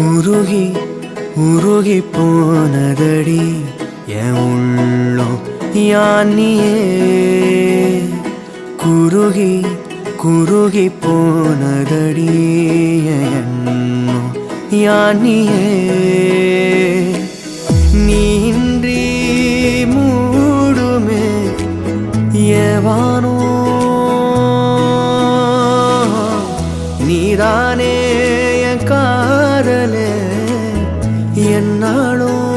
உருகி உருகி போனதடி என் உள்ளம் யானியே குருகி குருகி போனதடி என் எண்ணம் யானியே நீன்றி மூடுமே ஏவானோ நீதானே என் காதலே என்னாலும்